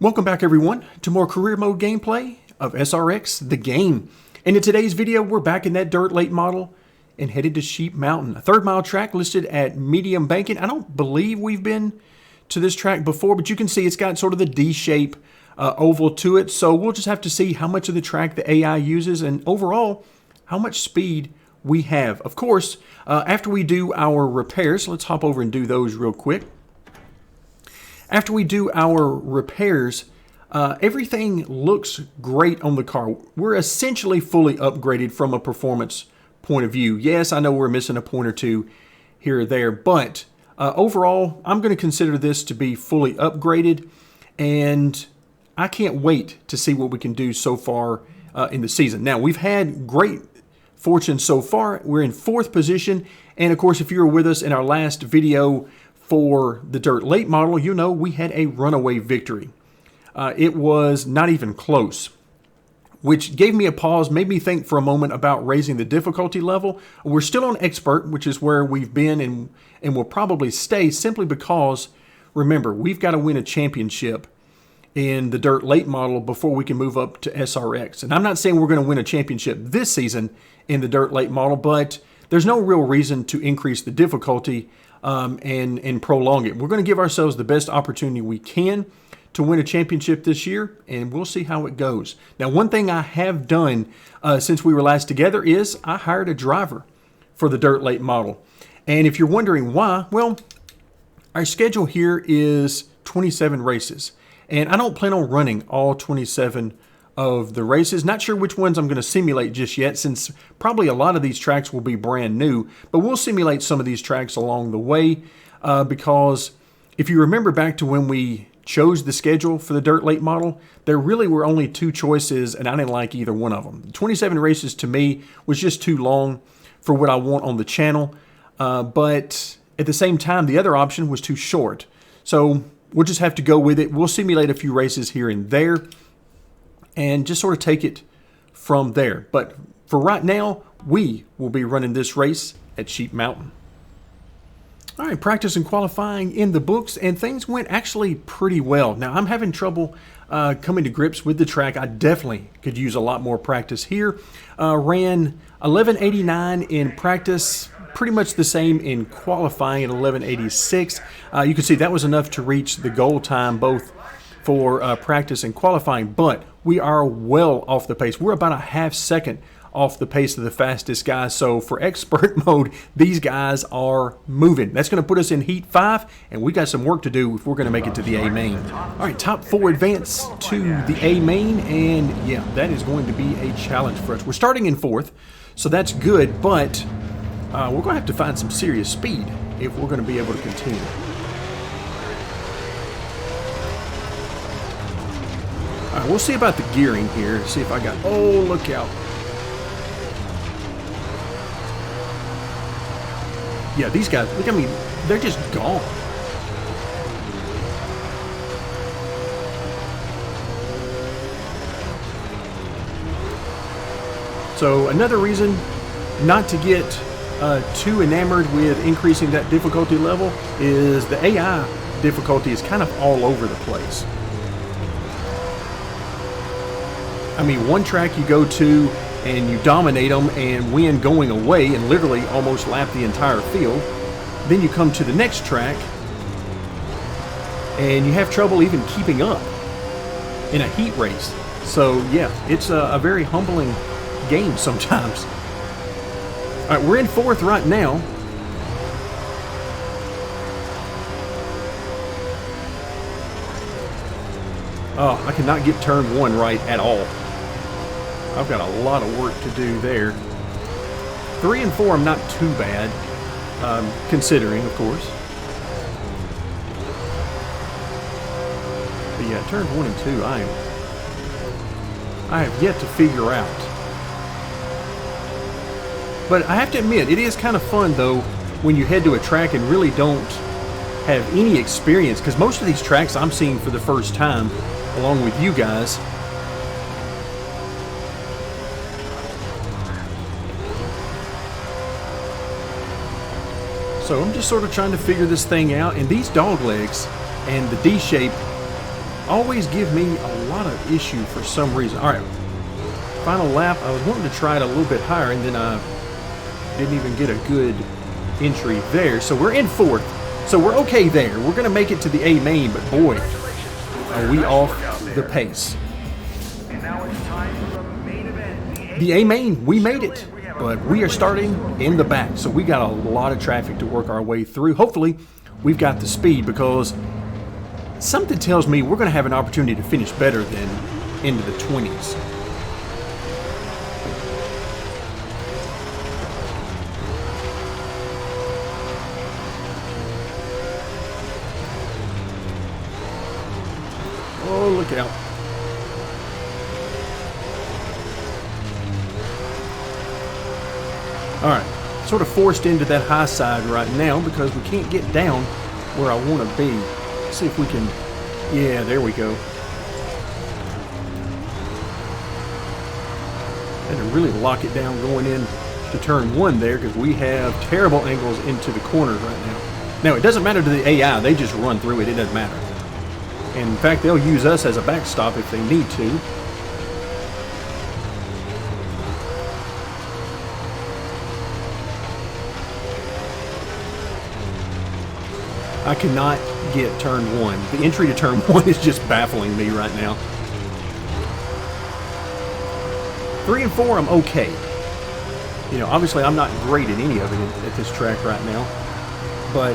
Welcome back everyone to more career mode gameplay of SRX, the game. And in today's video, we're back in that dirt late model and headed to Sheep Mountain. A 3rd mile track listed at medium banking. I don't believe we've been to this track before, but you can see it's got sort of the D-shape oval to it. So we'll just have to see how much of the track the AI uses and overall how much speed we have. Of course, after we do our repairs, let's hop over and do those real quick. After we do our repairs, everything looks great on the car. We're essentially fully upgraded from a performance point of view. Yes, I know we're missing a point or two here or there, but overall, I'm going to consider this to be fully upgraded, and I can't wait to see what we can do so far in the season. Now, we've had great fortune so far. We're in 4th position, and of course, if you were with us in our last video for the dirt late model, you know we had a runaway victory. It was not even close, which gave me a pause, made me think for a moment about raising the difficulty level. We're still on expert, which is where we've been and will probably stay, simply because, remember, we've got to win a championship in the dirt late model before we can move up to SRX. And I'm not saying we're going to win a championship this season in the dirt late model, but there's no real reason to increase the difficulty and prolong it. We're going to give ourselves the best opportunity we can to win a championship this year, and we'll see how it goes. Now, one thing I have done since we were last together is I hired a driver for the dirt late model. And if you're wondering why, well, our schedule here is 27 races, and I don't plan on running all 27 of the races. Not sure which ones I'm going to simulate just yet, since probably a lot of these tracks will be brand new, but we'll simulate some of these tracks along the way because if you remember back to when we chose the schedule for the dirt late model, there really were only 2 choices, and I didn't like either one of them. 27 races to me was just too long for what I want on the channel, but at the same time, the other option was too short. So we'll just have to go with it. We'll simulate a few races here and there and just sort of take it from there. But for right now, we will be running this race at Sheep Mountain. All right, practice and qualifying in the books, and things went actually pretty well. Now, I'm having trouble coming to grips with the track. I definitely could use a lot more practice here. Ran 11:89 in practice, pretty much the same in qualifying at 11:86. You can see that was enough to reach the goal time both for practice and qualifying, but we are well off the pace. We're about a half second off the pace of the fastest guys. So for expert mode, these guys are moving. That's going to put us in heat 5, and we got some work to do if we're going to make it to the A main. All right, top 4 advance to the A main, and yeah, that is going to be a challenge for us. We're starting in 4th, so that's good, but we're going to have to find some serious speed if we're going to be able to continue. All right, we'll see about the gearing here. See if I got, oh, look out. Yeah, these guys, look at me, they're just gone. So another reason not to get too enamored with increasing that difficulty level is the AI difficulty is kind of all over the place. I mean, one track you go to and you dominate them and win going away and literally almost lap the entire field. Then you come to the next track and you have trouble even keeping up in a heat race. So yeah, it's a very humbling game sometimes. All right, we're in 4th right now. Oh, I cannot get turn 1 right at all. I've got a lot of work to do there. 3 and 4, I'm not too bad, considering, of course. But yeah, turns 1 and 2, I have yet to figure out. But I have to admit, it is kind of fun, though, when you head to a track and really don't have any experience, because most of these tracks I'm seeing for the first time, along with you guys. So I'm just sort of trying to figure this thing out, and these dog legs and the D shape always give me a lot of issue for some reason. All right, final lap. I was wanting to try it a little bit higher, and then I didn't even get a good entry there. So we're in 4th. So we're okay there. We're going to make it to the A main, but boy, are we off the pace. And now it's time for the main event. The A main, we made it, but we are starting in the back. So we got a lot of traffic to work our way through. Hopefully, we've got the speed, because something tells me we're going to have an opportunity to finish better than into the 20s. Oh, look out. All right, sort of forced into that high side right now because we can't get down where I want to be. Let's see if we can, yeah, there we go. Had to really lock it down going in to turn 1 there, because we have terrible angles into the corners right now. Now, it doesn't matter to the AI, they just run through it, it doesn't matter. And in fact, they'll use us as a backstop if they need to. I cannot get turn 1. The entry to turn 1 is just baffling me right now. 3 and 4, I'm okay. You know, obviously I'm not great at any of it at this track right now, but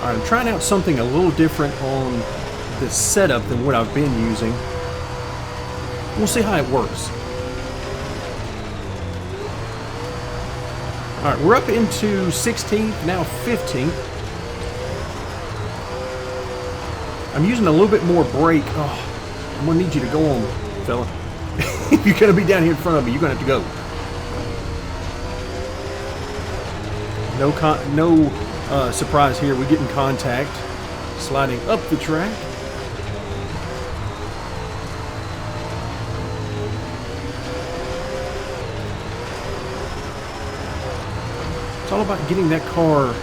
I'm trying out something a little different on the setup than what I've been using. We'll see how it works. All right, we're up into 16th, now 15th. I'm using a little bit more brake. Oh, I'm gonna need you to go on, fella. If you're gonna be down here in front of me, you're gonna have to go. No surprise here. We get in contact, sliding up the track. It's all about getting that car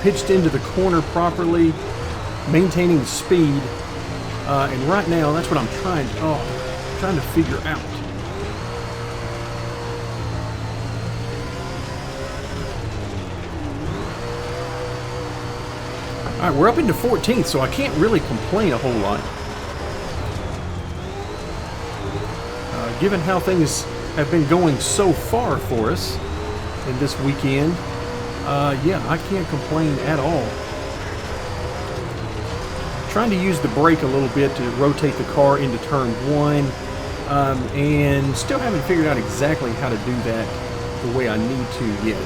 pitched into the corner properly, maintaining the speed, and right now that's what I'm trying to figure out. All right, we're up into 14th, so I can't really complain a whole lot. Given how things have been going so far for us in this weekend, yeah, I can't complain at all. Trying to use the brake a little bit to rotate the car into turn 1, and still haven't figured out exactly how to do that the way I need to yet.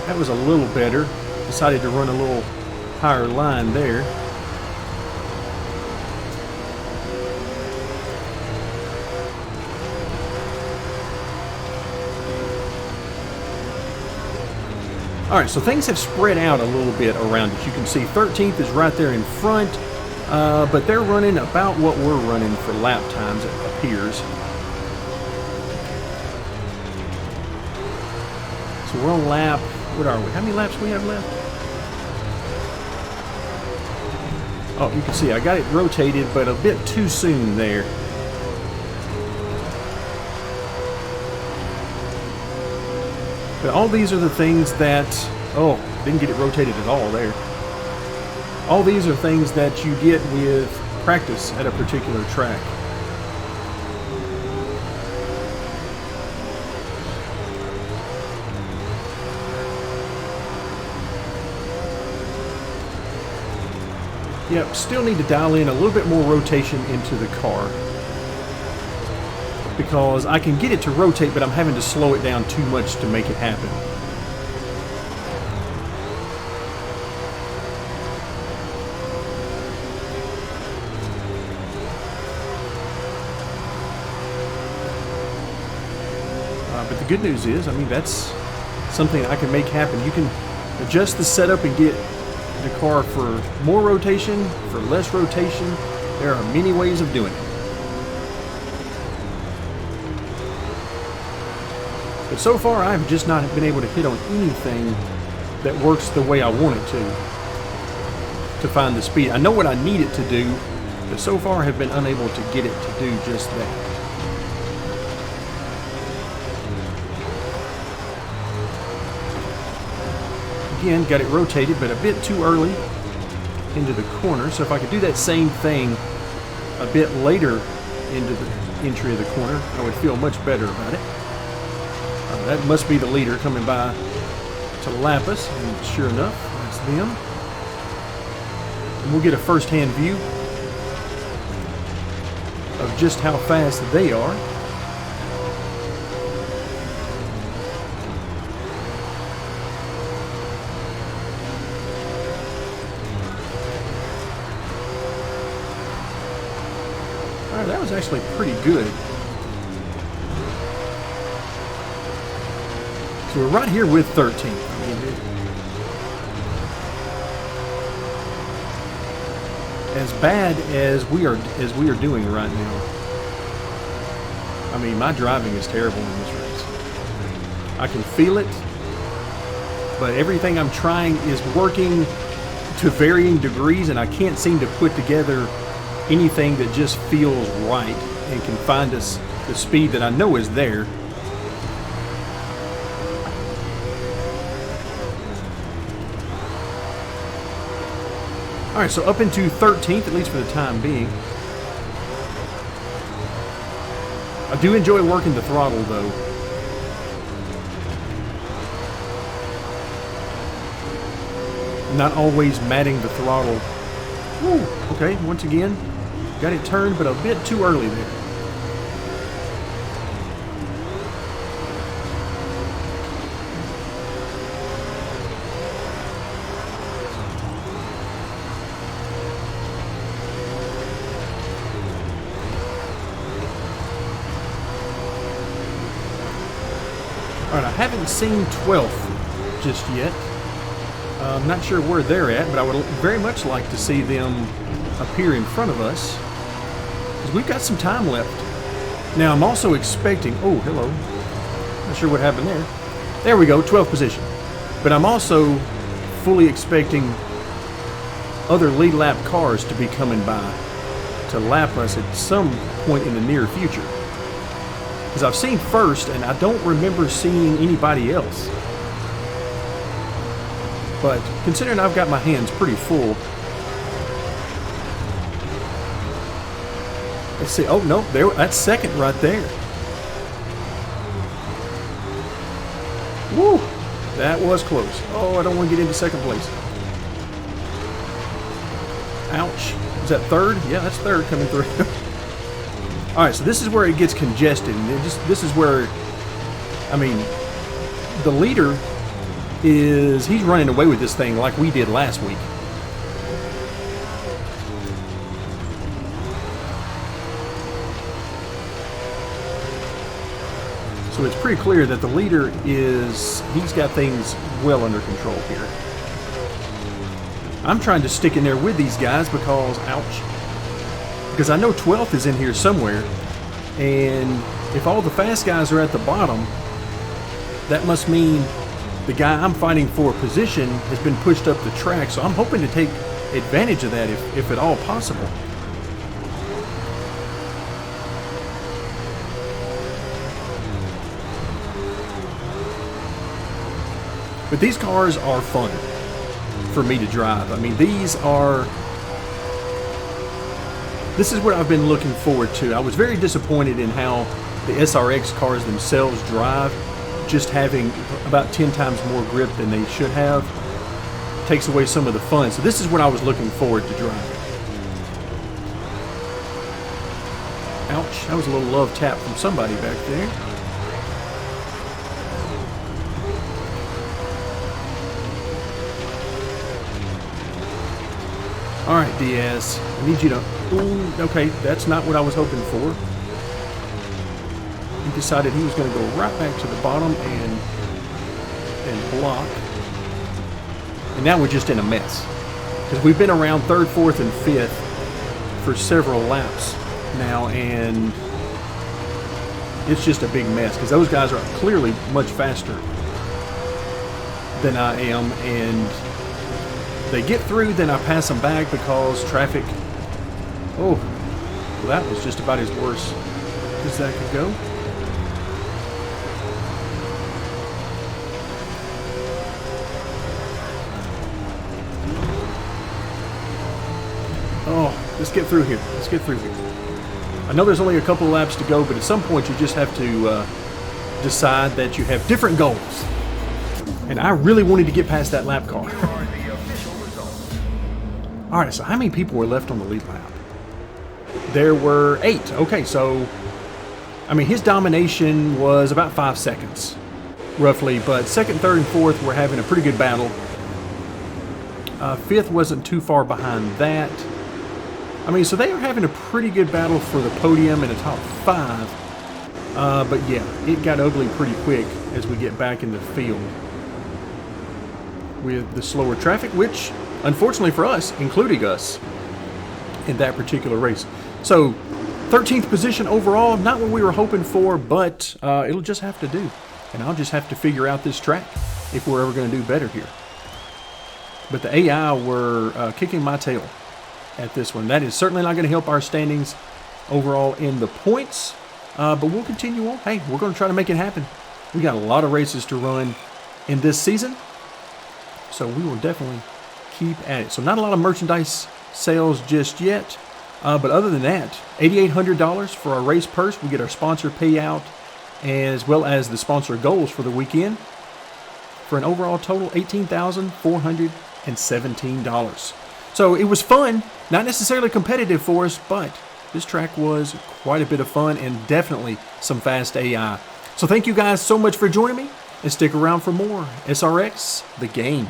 That was a little better. Decided to run a little higher line there. All right, so things have spread out a little bit around it. You can see 13th is right there in front, but they're running about what we're running for lap times, it appears. So we're on lap, what are we? How many laps do we have left? Oh, you can see I got it rotated, but a bit too soon there. But all these are the things that, oh, didn't get it rotated at all there. All these are things that you get with practice at a particular track. Yep, still need to dial in a little bit more rotation into the car, because I can get it to rotate, but I'm having to slow it down too much to make it happen. But the good news is, I mean, that's something I can make happen. You can adjust the setup and get the car for more rotation, for less rotation. There are many ways of doing it. But so far, I've just not been able to hit on anything that works the way I want it to find the speed. I know what I need it to do, but so far I have been unable to get it to do just that. Again, got it rotated, but a bit too early into the corner. So if I could do that same thing a bit later into the entry of the corner, I would feel much better about it. That must be the leader coming by to lap us, and sure enough, that's them. And we'll get a first-hand view of just how fast they are. All right, that was actually pretty good. So we're right here with 13. As bad as we are doing right now. I mean, my driving is terrible in this race. I can feel it, but everything I'm trying is working to varying degrees, and I can't seem to put together anything that just feels right and can find us the speed that I know is there. All right, so up into 13th, at least for the time being. I do enjoy working the throttle, though. Not always matting the throttle. Woo, okay, once again, got it turned, but a bit too early there. All right, I haven't seen 12th just yet. I'm not sure where they're at, but I would very much like to see them appear in front of us, because we've got some time left. Now, I'm also expecting... Oh, hello. Not sure what happened there. There we go, 12th position. But I'm also fully expecting other lead lap cars to be coming by to lap us at some point in the near future. Because I've seen first, and I don't remember seeing anybody else. But considering I've got my hands pretty full, let's see. Oh no, there. That's second right there. Woo! That was close. Oh, I don't want to get into second place. Ouch! Is that third? Yeah, that's third coming through. All right, so this is where it gets congested, and this is where, I mean, the leader he's running away with this thing like we did last week. So it's pretty clear that the leader he's got things well under control here. I'm trying to stick in there with these guys because, ouch, because I know 12th is in here somewhere, and if all the fast guys are at the bottom, that must mean the guy I'm fighting for position has been pushed up the track, so I'm hoping to take advantage of that if at all possible. But these cars are fun for me to drive. I mean, this is what I've been looking forward to. I was very disappointed in how the SRX cars themselves drive. Just having about 10 times more grip than they should have takes away some of the fun. So this is what I was looking forward to driving. Ouch, that was a little love tap from somebody back there. All right, Diaz, I need you to... Ooh, okay, that's not what I was hoping for. He decided he was going to go right back to the bottom and block. And now we're just in a mess. Because we've been around 3rd, 4th, and 5th for several laps now, and it's just a big mess because those guys are clearly much faster than I am, and they get through, then I pass them back because traffic. Oh, well, that was just about as worse as that could go. Oh, let's get through here. Let's get through here. I know there's only a couple of laps to go, but at some point you just have to decide that you have different goals. And I really wanted to get past that lap car. All right, so how many people were left on the lead lap? There were 8. Okay, so, I mean, his domination was about 5 seconds, roughly. But second, third, and fourth were having a pretty good battle. Fifth wasn't too far behind that. I mean, so they are having a pretty good battle for the podium in the top 5. But yeah, it got ugly pretty quick as we get back in the field with the slower traffic, which, unfortunately for us, including us in that particular race. So, 13th position overall, not what we were hoping for, but it'll just have to do. And I'll just have to figure out this track if we're ever going to do better here. But the AI were kicking my tail at this one. That is certainly not going to help our standings overall in the points, but we'll continue on. Hey, we're going to try to make it happen. We got a lot of races to run in this season, so we will definitely keep at it. So not a lot of merchandise sales just yet, but other than that, $8,800 for our race purse. We get our sponsor payout as well as the sponsor goals for the weekend for an overall total $18,417. So it was fun, not necessarily competitive for us, but this track was quite a bit of fun and definitely some fast AI. So thank you guys so much for joining me, and stick around for more SRX, the game.